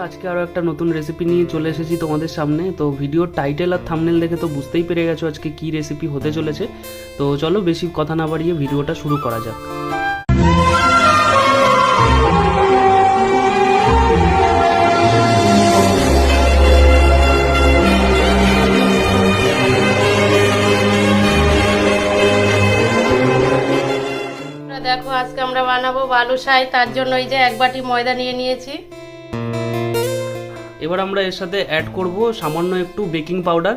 আজকে আরও একটা নতুন রেসিপি নিয়ে চলে এসেছি তোমাদের সামনে। তো ভিডিওর টাইটেল আর থাম্বনেল দেখে তো বুঝতেই পেরে গেছো আজকে কী রেসিপি হতে চলেছে। তো চলো বেশি কথা না বাড়িয়ে ভিডিওটা শুরু করা যাক। দেখো আজকে আমরা বানাবো বালুশাই। তার জন্য এই যে 1 বাটি ময়দা নিয়ে নিয়েছি। এবার আমরা এর সাথে অ্যাড করব সামান্য একটু বেকিং পাউডার,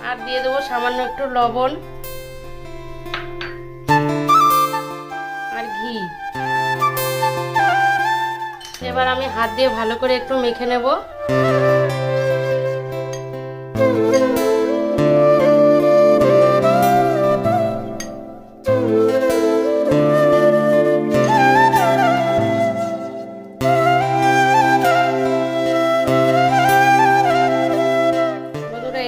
আর দিয়ে দেবো সামান্য একটু লবণ আর ঘি। এবার আমি হাত দিয়ে ভালো করে একটু মেখে নেব।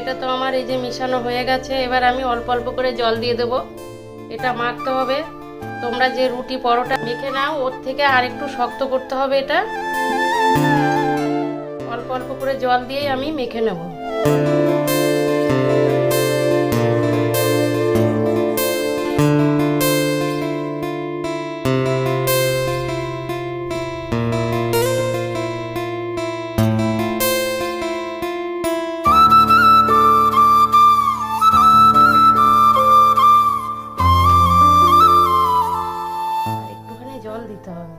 এটা তো আমার এই যে মিশানো হয়ে গেছে। এবার আমি অল্প অল্প করে জল দিয়ে দেবো। এটা মাখতে হবে। তোমরা যে রুটি পরোটা মেখে নাও ওর থেকে আর একটু শক্ত করতে হবে। এটা অল্প অল্প করে জল দিয়েই আমি মেখে নেব। জল দিতে হবে।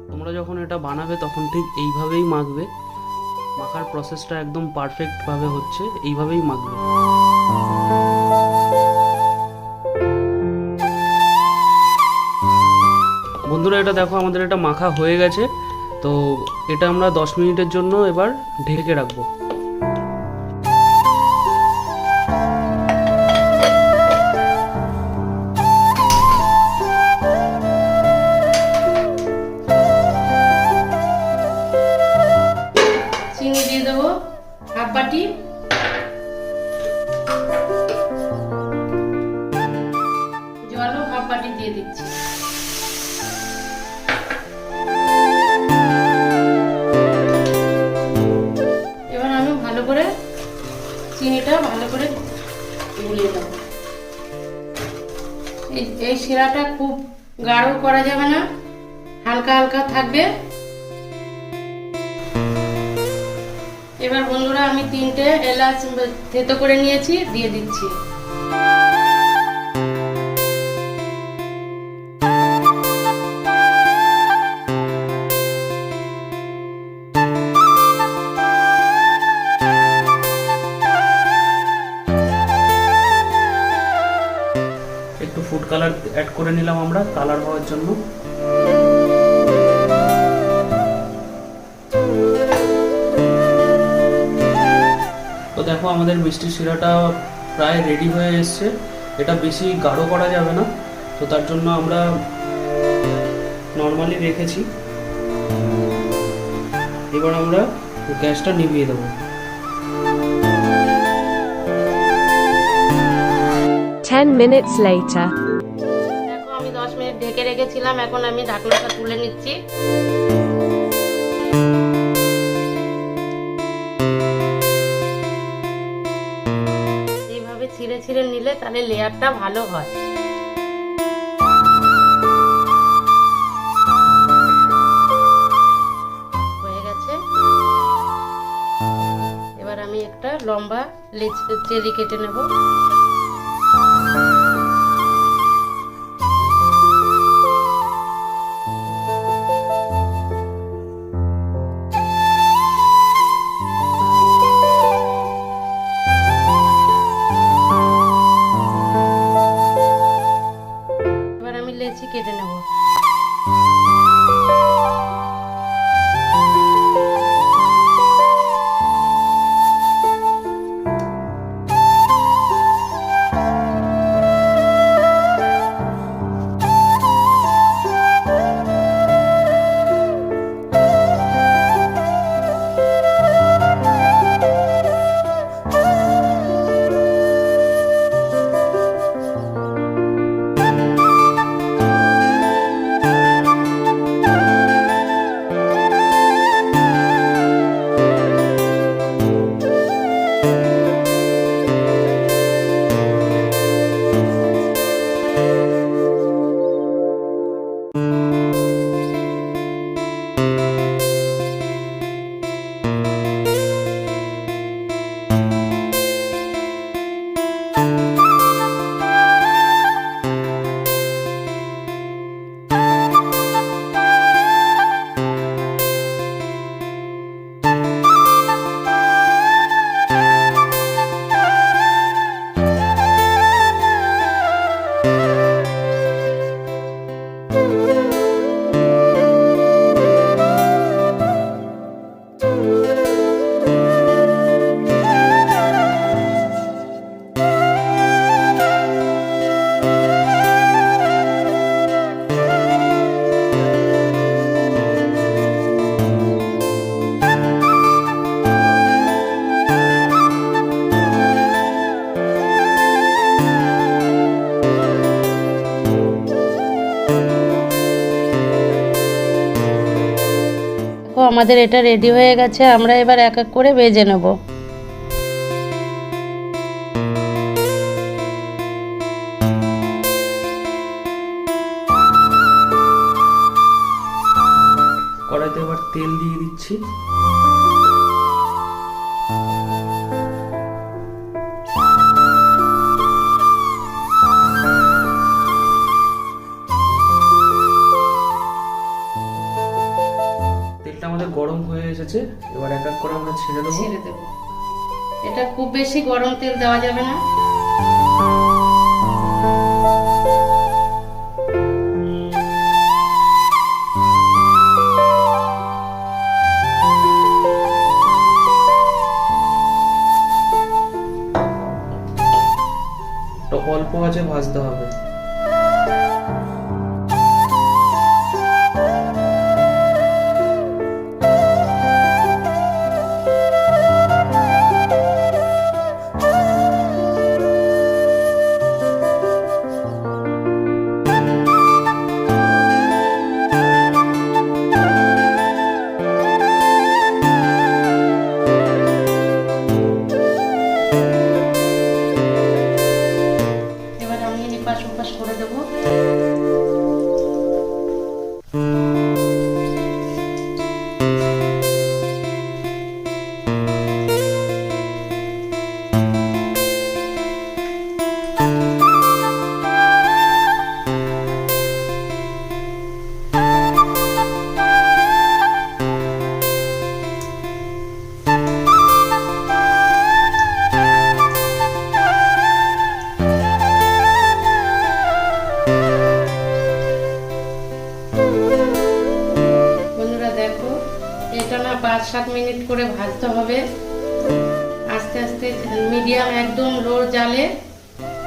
তোমরা যখন এটা বানাবে তখন ঠিক এইভাবেই মাখবে। মাখার প্রসেসটা একদম পারফেক্টভাবে হচ্ছে, এইভাবেই মাখবে। বন্ধুরা এটা দেখো আমাদের এটা মাখা হয়ে গেছে। তো এটা আমরা 10 মিনিটের জন্য এবার ঢেকে রাখবো। চিনি দিয়ে দেবো 1/2 বাটি। জলও 1/2 বাটি দিয়ে দিচ্ছি। চিনিটা ভালো করে গুলিয়ে দেব। এই শিরাটা খুব গাঢ় করা যাবে না, হালকা হালকা থাকবে। এবার বন্ধুরা আমি 3টে এলাচ থেতো করে নিয়েছি, দিয়ে দিচ্ছি। একটু ফুড কালার অ্যাড করে নিলাম আমরা কালার হওয়ার জন্য। তো দেখো আমাদের মিষ্টি শিরাটা প্রায় রেডি হয়ে এসছে। এটা বেশি গাঢ় করা যাবে না, তো তার জন্য আমরা নর্মালি রেখেছি। এবার আমরা গ্যাসটা নিভিয়ে দেবো। 10 minutes later. দেখো আমি 10 মিনিট ঢেকে রেখেছিলাম। এখন আমি ঢাকনাটা তুলে নিচ্ছি। এইভাবে ছিঁড়ে ছিঁড়ে নিলে তাহলে লেয়ারটা ভালো হয়। হয়ে গেছে। এবার আমি একটা লম্বা চেরি কেটে নেব। এবার আমি লেচি কেটে নেব। দেখো আমাদের এটা রেডি হয়ে গেছে, আমরা এবার এক এক করে ভেজে নেব। কড়াইতে এবার তেল দিয়ে দিচ্ছি। তেলটা আমাদের গরম হয়ে এসেছে, এবার এক এক করে আমরা ছেড়ে দেবো। ছেড়ে দেব। এটা খুব বেশি গরম তেল দেওয়া যাবে না। তো অল্প আঁচে ভাজতে হবে। এবার আমি এপাশ ওপাশ করে দেবো। বন্ধুরা দেখো, এটা না 5-7 মিনিট করে ভাজতে হবে আস্তে আস্তে, মিডিয়াম একদম লো জালে।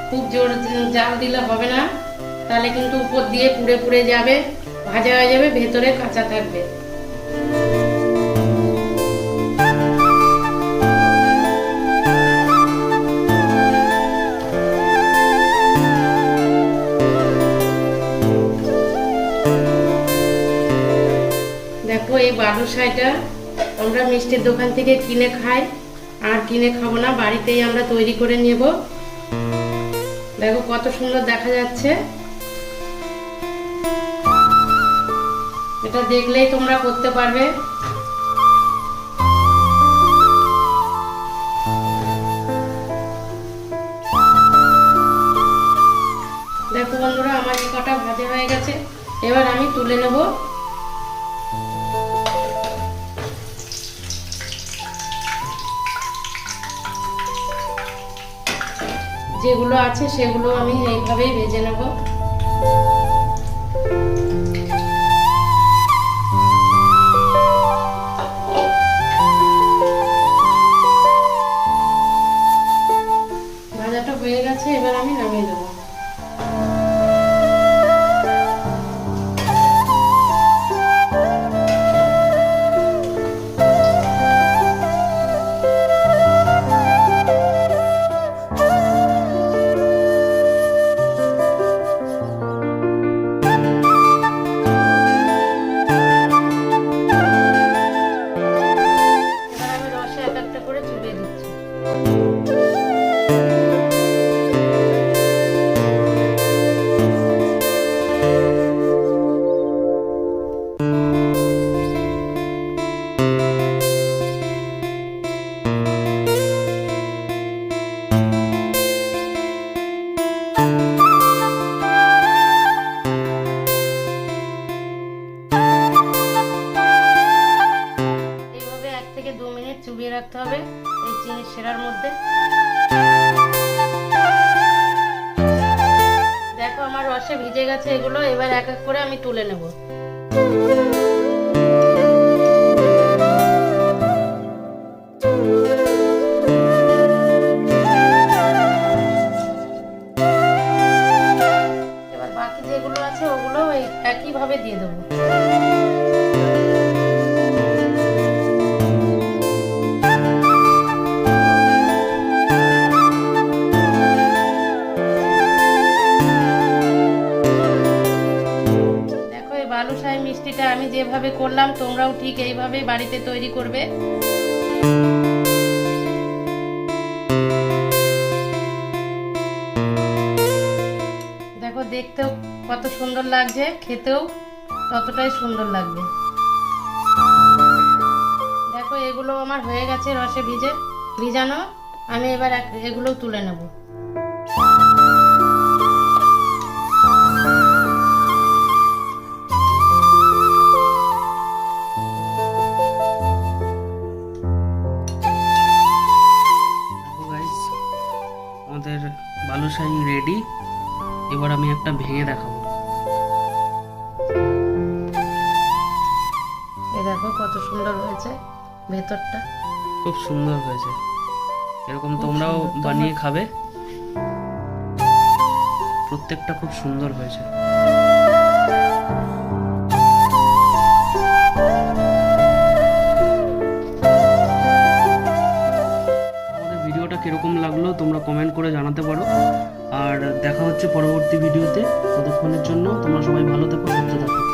খুব জোর জাল দিলে হবে না, তাহলে কিন্তু উপর দিয়ে পুড়ে পুড়ে যাবে, ভাজা হয়ে যাবে, ভেতরে কাঁচা থাকবে। দেখো এই বালুশাইটা আমরা মিষ্টির দোকান থেকে কিনে খাই, আর কিনে খাবো না, বাড়িতেই আমরা তৈরি করে নেব। দেখো কত সুন্দর দেখা যাচ্ছে, এটা দেখলেই তোমরা করতে পারবে। দেখো বন্ধুরা, আমার এই কটা ভাজা হয়ে গেছে, এবার আমি তুলে নেব। যেগুলো আছে সেগুলো আমি এইভাবেই ভেজে নেব। ভাজাটা হয়ে গেছে, এবার আমি নামিয়ে দেবো। এবার আমি রসে এক একটা করে চুবিয়ে দিচ্ছি। এইভাবে 1 থেকে 2 মিনিট চুবিয়ে রাখতে হবে এই চিনির শিরার মধ্যে। দেখো আমার রসে ভিজে গেছে এগুলো, এবার এক এক করে আমি তুলে নেব। এবার বাকি যেগুলো আছে ওগুলো একইভাবে দিয়ে দেবো। বালুশাহী মিষ্টিটা আমি তোমরাও ঠিক এইভাবে বাড়িতে তৈরি করবে। দেখো দেখতেও কত সুন্দর লাগছে, খেতেও ততটাই সুন্দর লাগবে। দেখো এগুলো আমার হয়ে গেছে রসে ভিজানো। আমি এবার এগুলো তুলে নেব। আমাদের বালুশাহী রেডি। এবার আমি একটা ভেঙে দেখাবো। এই দেখো কত সুন্দর হয়েছে ভেতরটা, খুব সুন্দর হয়েছে। এরকম খুব তোমরাও সুন্দর। বানিয়ে খাবে। প্রত্যেকটা খুব সুন্দর হয়েছে। আমাদের ভিডিওটা কিরকম লাগলো তোমরা কমেন্ট করে জানাতে পারো। আর দেখা হচ্ছে পরবর্তী ভিডিওতে। ততক্ষণের জন্য তোমরা সবাই ভালো থেকো, সুস্থ থাকো।